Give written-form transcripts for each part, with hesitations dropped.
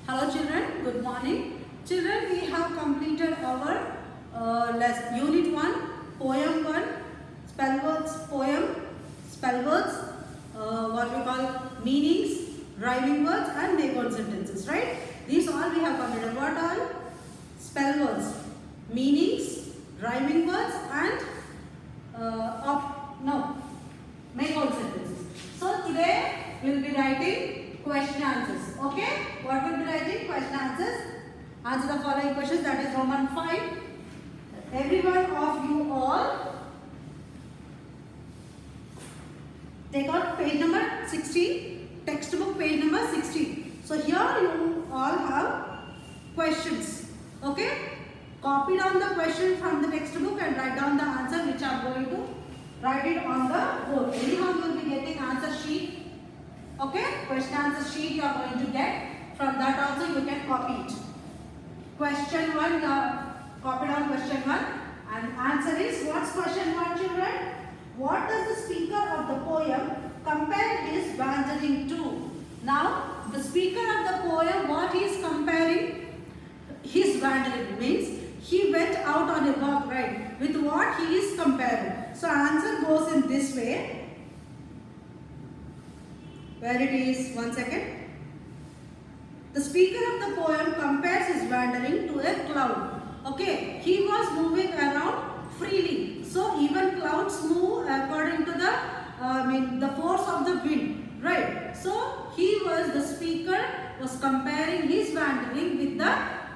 Hello children, good morning. Children, we have completed our unit 1, poem 1, spell words poem, spell words, what we call meanings, rhyming words and make word sentences, right? These all we have completed. What all? Spell words, meanings, rhyming words and make word sentences. So today we will be writing question answers. Okay? What will be writing? Question answers. Answer the following questions, that is Roman 5. Every one of you all take out page number 16, textbook page number 16. So here you all have questions. Okay? Copy down the question from the textbook and write down the answer, which I am going to write it on the board. Anyhow you will be getting answer sheet. Okay? Question answer sheet you are going to get. From that also you can copy it. Question 1, copy down question 1 and answer is, what's question 1 children? What does the speaker of the poem compare his wandering to? Now the speaker of the poem, what he is comparing his wandering means he went out on a walk, right? With what he is comparing. So answer goes in this way. Where it is, one second. The speaker of the poem compares his wandering to a cloud. Okay, he was moving around freely. So even clouds move according to the force of the wind, right? So the speaker was comparing his wandering with the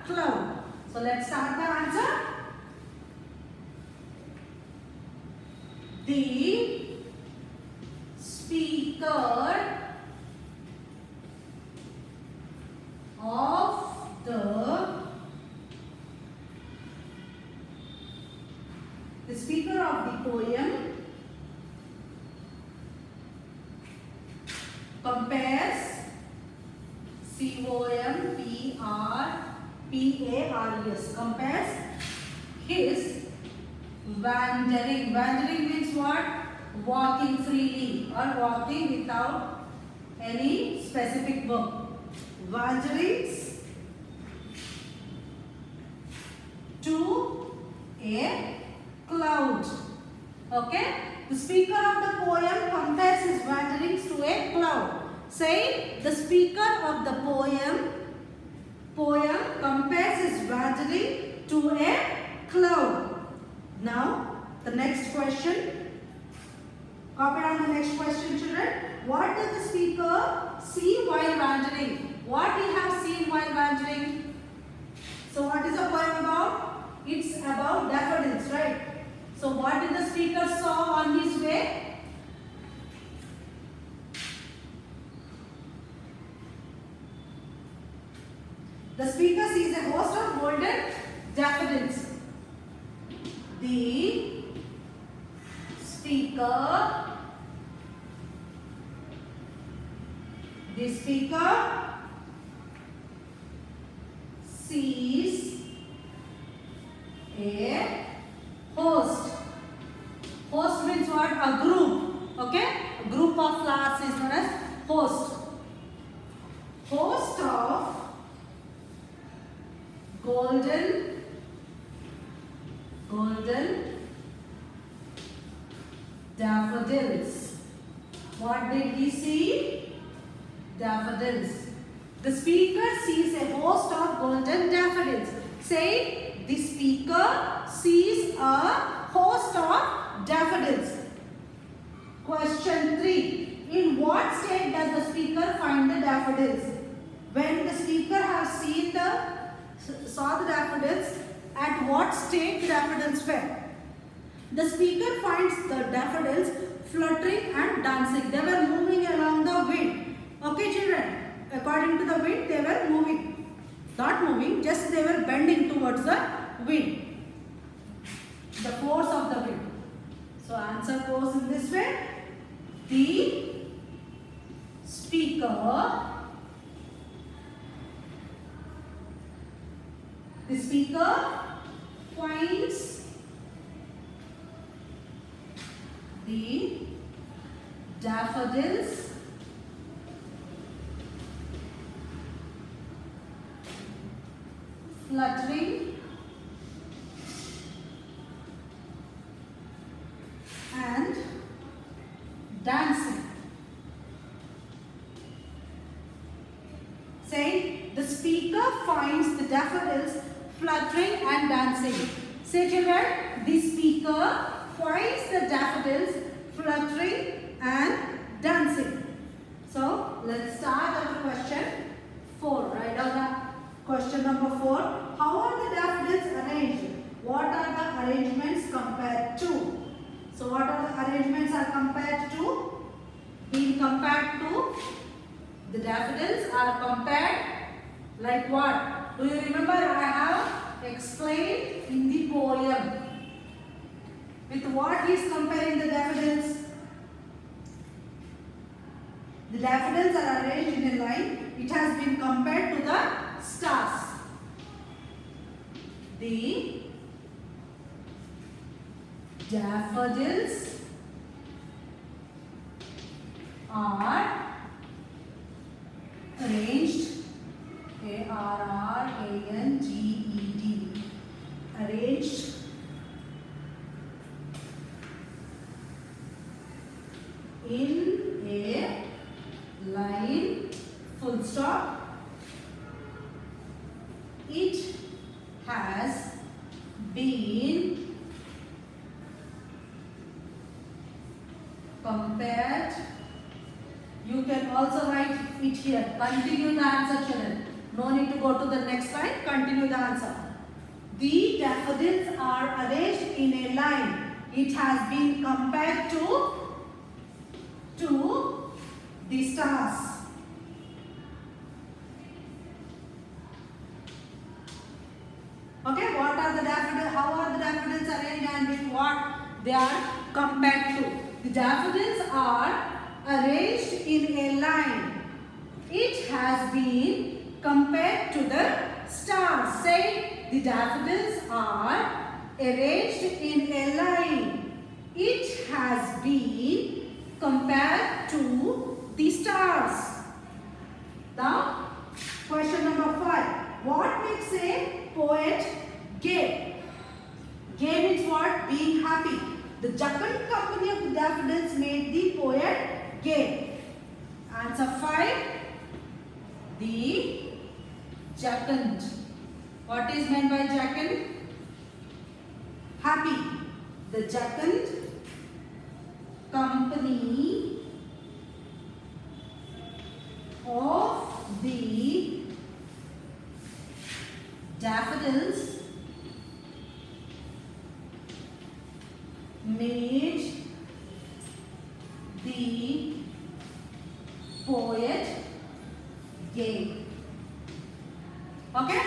cloud. So let's start the answer. The speaker of the speaker of the poem compares C-O-M-P-R-P-A-R-E-S compares his wandering. Wandering means what? Walking freely or walking without any specific verb. Wanderings to a cloud. Okay? The speaker of the poem compares his wanderings to a cloud. Say, the speaker of the poem compares his wandering to a cloud. Now, the next question. Copy down the next question, children. What does the speaker see while wandering? What he has seen while wandering? So what is the poem about? It's about daffodils, right? So what did the speaker saw on his way? The speaker sees a host of golden daffodils. The speaker sees a host. Host means what? A group. Okay? A group of flowers is known as host. Host of golden daffodils. What did he see? Daffodils. The speaker sees a host of golden daffodils. Say, the speaker sees a host of daffodils. Question 3. In what state does the speaker find the daffodils? When the speaker saw the daffodils, at what state the daffodils were? The speaker finds the daffodils fluttering and dancing. They were moving along the wind. Okay, children? According to the wind, they were moving. Not moving, just they were bending towards the wind. The force of the wind. So answer goes in this way. The speaker finds the daffodils fluttering and dancing. Say, the speaker finds the daffodils fluttering and dancing. Say children, the speaker finds the daffodils fluttering and dancing. So, let's start at the question 4. Write down the question number 4. How are the daffodils arranged? What are the arrangements compared to? So, what are the arrangements are compared to? Being compared to, the daffodils are compared like what? Do you remember I have explained in the poem? With what he is comparing the daffodils? The daffodils are arranged in a line. It has been compared to the stars. The daffodils are arranged, A-R-R-A-N-G-E-D, arranged in a line, full stop. It has been compared. You can also write it here. Continue the answer, children. No need to go to the next line. Continue the answer. The daffodils are arranged in a line. It has been compared to the stars. Okay, what are the daffodils? How are the daffodils arranged and with what they are compared to? The daffodils are arranged in a line. It has been compared to the stars. Say, the daffodils are arranged in a line. It has been compared to the stars. Now, question number 5. What makes a poet gay? Gay means what? Being happy. The Jacund company of the daffodils made the poet gay. Answer 5. The Jacund. What is meant by Jacund? Happy. The Jacund company of the daffodils made the poet gay. Okay?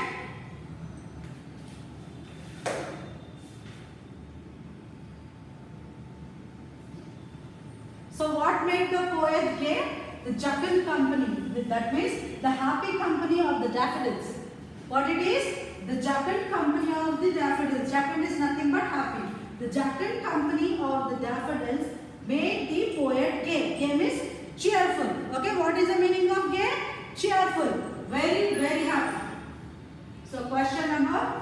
So what made the poet gay? The Jacund company. That means the happy company of the daffodils. What it is? The Jacund company of the daffodils. Jacund is nothing but happy. The Jacund company of the daffodils made the poet gay. Gay means cheerful. Okay, what is the meaning of gay? Cheerful. Very, very happy. So question number,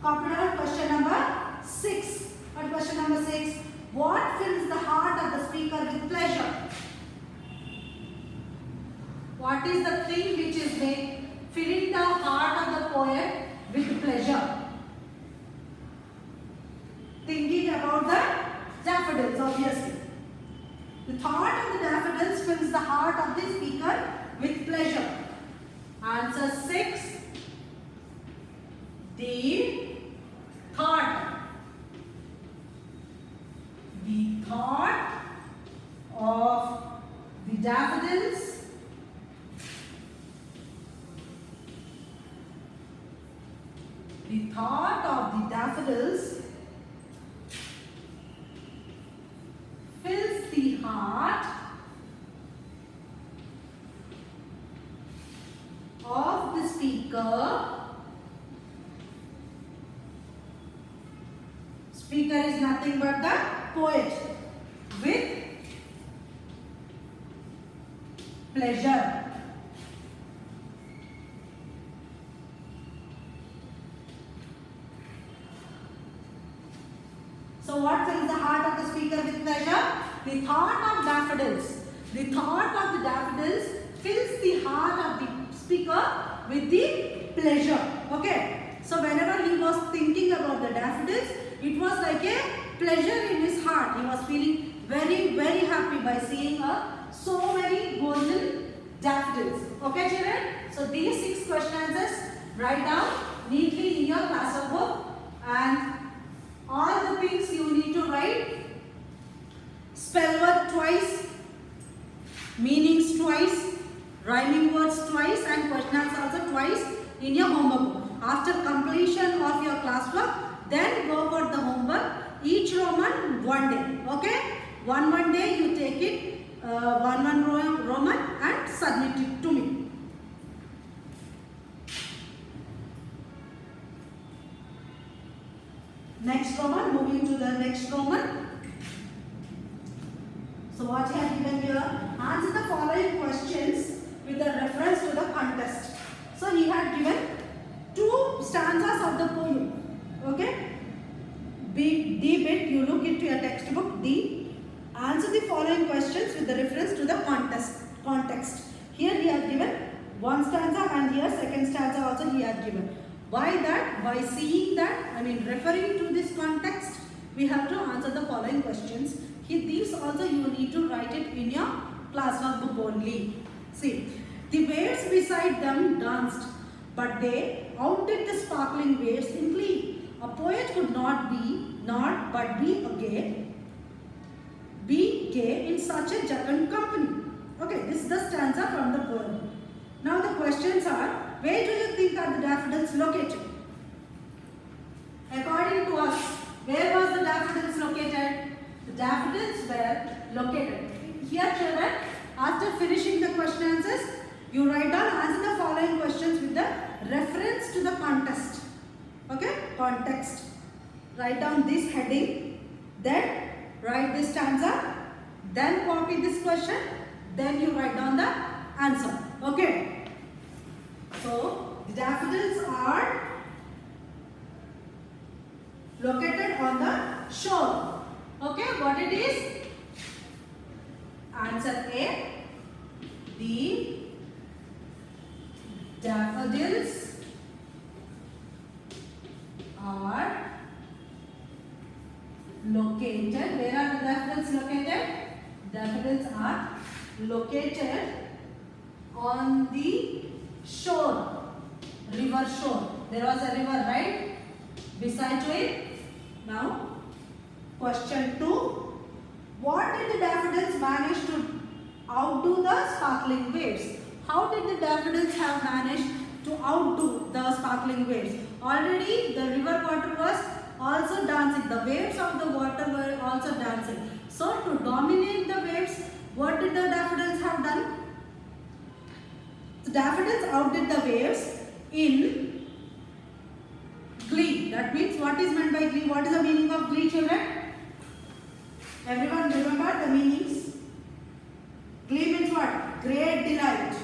copy down question number 6. What question number 6? What fills the heart of the speaker with pleasure? What is the thing which is filling the heart of the poet with pleasure? Thinking about the daffodils, obviously. The thought of the daffodils fills the heart of the speaker with pleasure. Answer 6. The thought. The thought of the daffodils fills the heart of the speaker. Speaker is nothing but the poet with pleasure. the thought of daffodils. The thought of the daffodils fills the heart of the speaker with the pleasure. Okay. So whenever he was thinking about the daffodils, it was like a pleasure in his heart. He was feeling very, very happy by seeing so many golden daffodils. Okay, children? So these 6 question answers write down neatly in your class book, and all the things you need to write. Spell word twice, meanings twice, rhyming words twice, and question answers also twice in your homework book. After completion of your classwork, then go for the homework. Each Roman 1 day. Okay? One day you take it, one Roman, and submit it to me. Next Roman, moving to the next Roman. So what I have given here, answer the following questions with the reference to the contest. So he had given 2 stanzas of the poem. Okay? D bit, you look into your textbook. D, answer the following questions with the reference to the context. Here he has given 1 stanza, and here 2nd stanza also he has given. Why that? By seeing that, referring to this context, we have to answer the following questions. These also you need to write it in your classwork book only. See, the waves beside them danced, but they outdid the sparkling waves in glee. A poet could not but be gay in such a jocund company. Okay, this is the stanza from the poem. Now the questions are, where do you think are the daffodils located? According to us, where was the daffodils located? The daffodils were located. Here children, after finishing the question answers, you write down, answer the following questions with the reference to the context. Okay, context. Write down this heading, then write this stanza, then copy this question, then you write down the answer. Okay. So, the daffodils are located on the shore. Okay, what it is? Answer A. The daffodils are located. Where are the daffodils located? Daffodils are located on the shore, river shore. There was a river, right? Beside to it. Now, question 2. What did the daffodils manage to outdo the sparkling waves? How did the daffodils have managed to outdo the sparkling waves? Already the river water was also dancing. The waves of the water were also dancing. So to dominate the waves, what did the daffodils have done? The daffodils outdid the waves in glee. That means, what is meant by glee? What is the meaning of glee, children? Everyone remember the meanings? Glee means what? Great delight.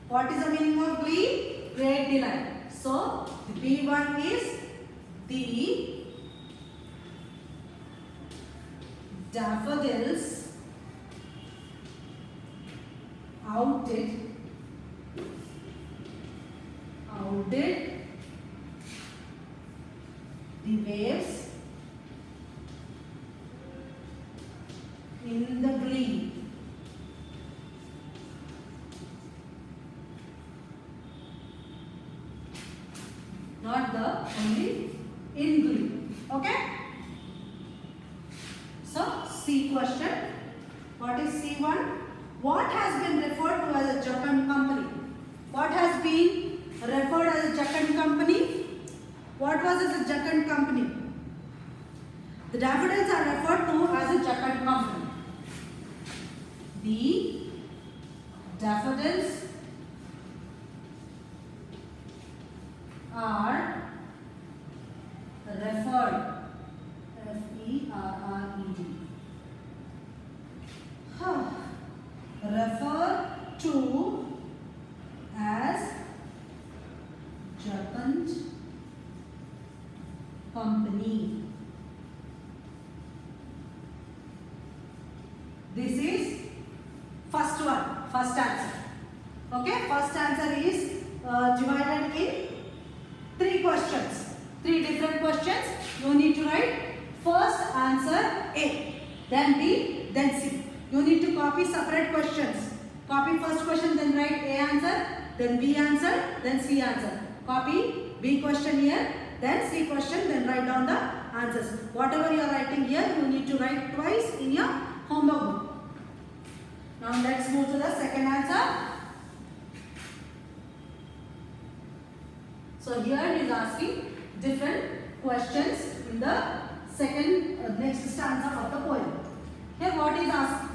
What is the meaning of glee? Great delight. So, the B1 is the daffodils outdid the waves in the glee. Not the only in glee. Okay? So, C question. What is C1? What has been referred to as a jocund company? What has been referred as a jocund company? What was as a jocund company? The daffodils are referred to as a jocund company. The daffodils are referred, F-E-R-R-E-D, refer to as jocund company. Okay, first answer is divided in 3 questions. 3 different questions. You need to write first answer A, then B, then C. You need to copy separate questions. Copy first question, then write A answer, then B answer, then C answer. Copy B question here, then C question, then write down the answers. Whatever you are writing here, you need to write twice in your homework book. Now let's move to the second answer. So here it is asking different questions in the second next stanza of the poem. Here what is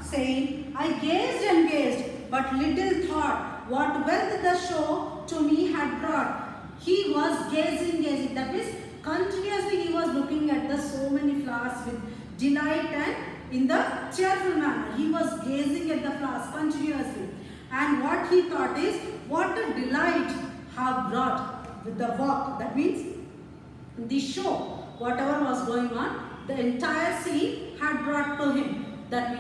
saying, I gazed and gazed, but little thought what wealth the show to me had brought. He was gazing. That means continuously he was looking at the so many flowers with delight and in the cheerful manner. He was gazing at the flowers continuously. And what he thought is, what a delight have brought with the walk. That means the show, whatever was going on, the entire scene had brought to him. That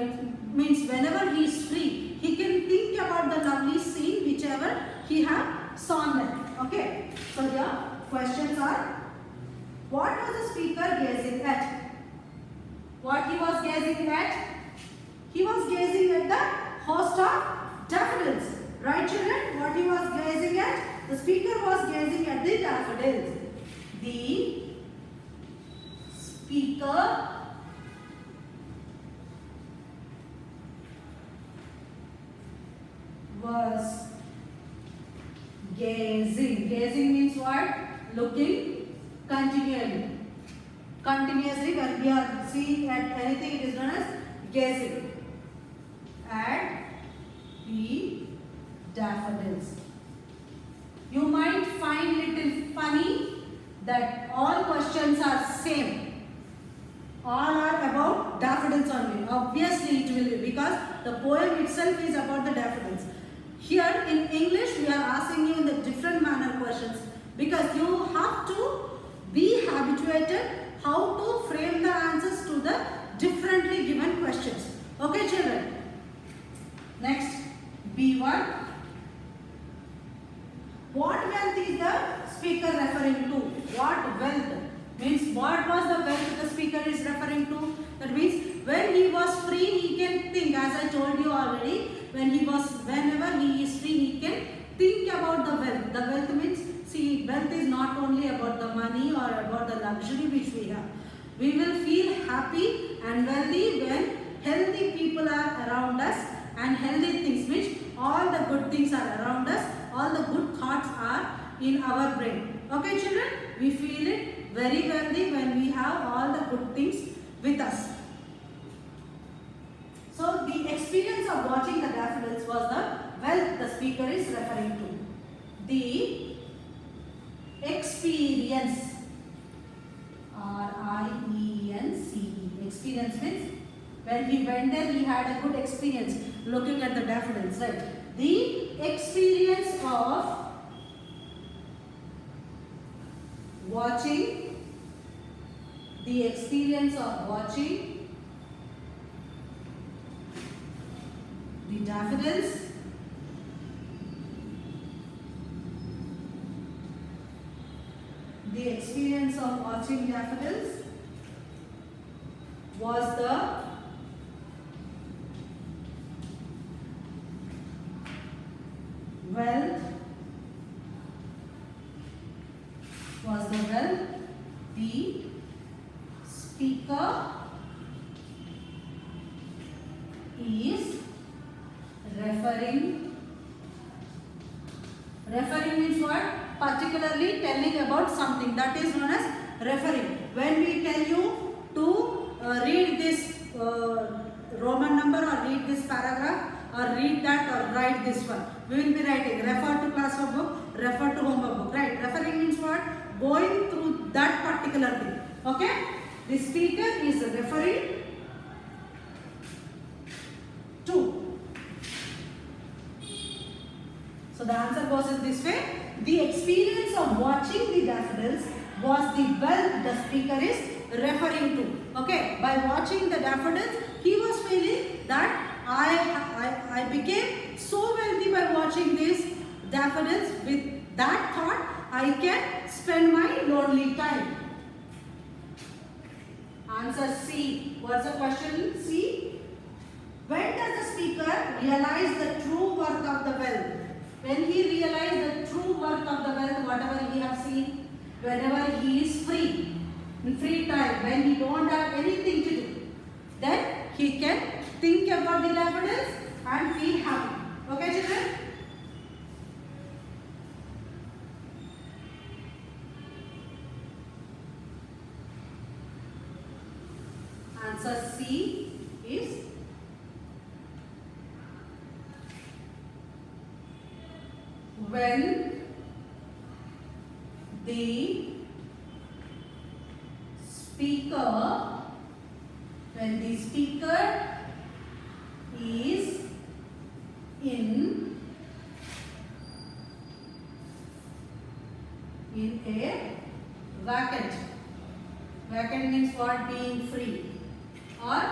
means whenever he is free, he can think about the lovely scene whichever he had saw there. Okay. So here questions are, what was the speaker gazing at? What he was gazing at? He was gazing at the host of daffodils. Right, children? What he was gazing at? The speaker was gazing at the daffodils. The speaker was gazing. Gazing means what? Looking continually. Continuously, when we are seeing at anything, it is known as gazing at the daffodils. You might find little funny that all questions are same. All are about daffodils only. Obviously, it will be because the poem itself is about the daffodils. Here in English, we are asking you in the different manner questions because you have to be habituated how to frame the answers to the differently given questions. Okay, children. Next, B1. What wealth is the speaker referring to? What wealth? Means what was the wealth the speaker is referring to? That means when he was free, he can think, as I told you already, whenever he is free, he can think about the wealth. The wealth means, see, wealth is not only about the money or about the luxury which we have. We will feel happy and wealthy when healthy people are around us, and healthy things means all the good things are around us, all the good thoughts are in our brain. Okay, children? We feel it very wealthy when we have all the good things with us. So the experience of watching the daffodils was the wealth the speaker is referring to. The experience, R-I-E-N-C-E. Experience means when he went there, he had a good experience looking at the daffodils, right? The experience of watching, the daffodils was the wealth, the speaker is referring. Referring means what? Particularly telling about something. That is known as referring. When we tell you to read this Roman number or read this paragraph or read that or write this one, we will be writing refer to classroom book, refer to homework book, right? Referring means what? Going through that particular thing. Okay? The speaker is referring to. So the answer goes in this way. The experience of watching the daffodils was the wealth the speaker is referring to. Okay? By watching the daffodils, he was feeling that I became so wealthy by watching these daffodils. With that thought, I can spend my lonely time. Answer C. What's the question? C. When does the speaker realize the true worth of the wealth? When he realizes the true worth of the wealth, whatever he has seen, whenever he is free, in free time, when he don't have anything to do, then he can think about the daffodils and feel happy. Okay, children? Answer C is when the speaker is in a vacant. Vacant means what? Being free. Or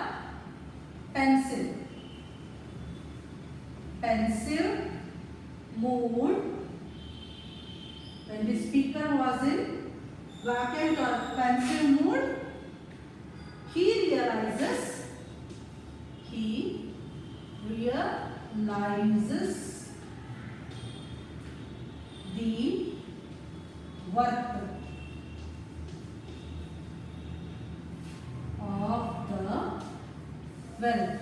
pensive mood. When the speaker was in vacant or pensive mood, he realizes the worth of the wealth.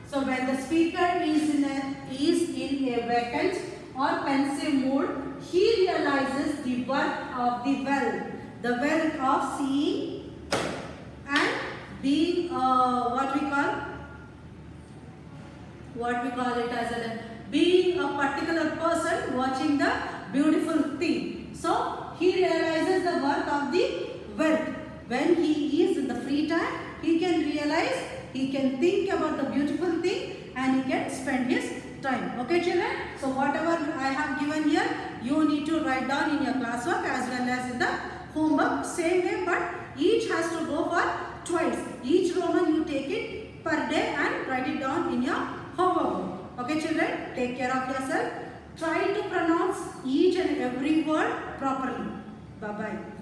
So when the speaker is in a vacant or pensive mood, he realizes the worth of the wealth of seeing and being what we call it as being a particular person watching the beautiful thing. So he realizes the worth of the wealth. When he is in the free time, he can realize, he can think about the beautiful thing and he can spend his time. Okay, children? So whatever I have given here, you need to write down in your classwork as well as in the homework. Same way, but each has to go for twice. Each Roman you take it per day and write it down in your homework. Okay, children? Take care of yourself. Try to pronounce each and every word properly. Bye-bye.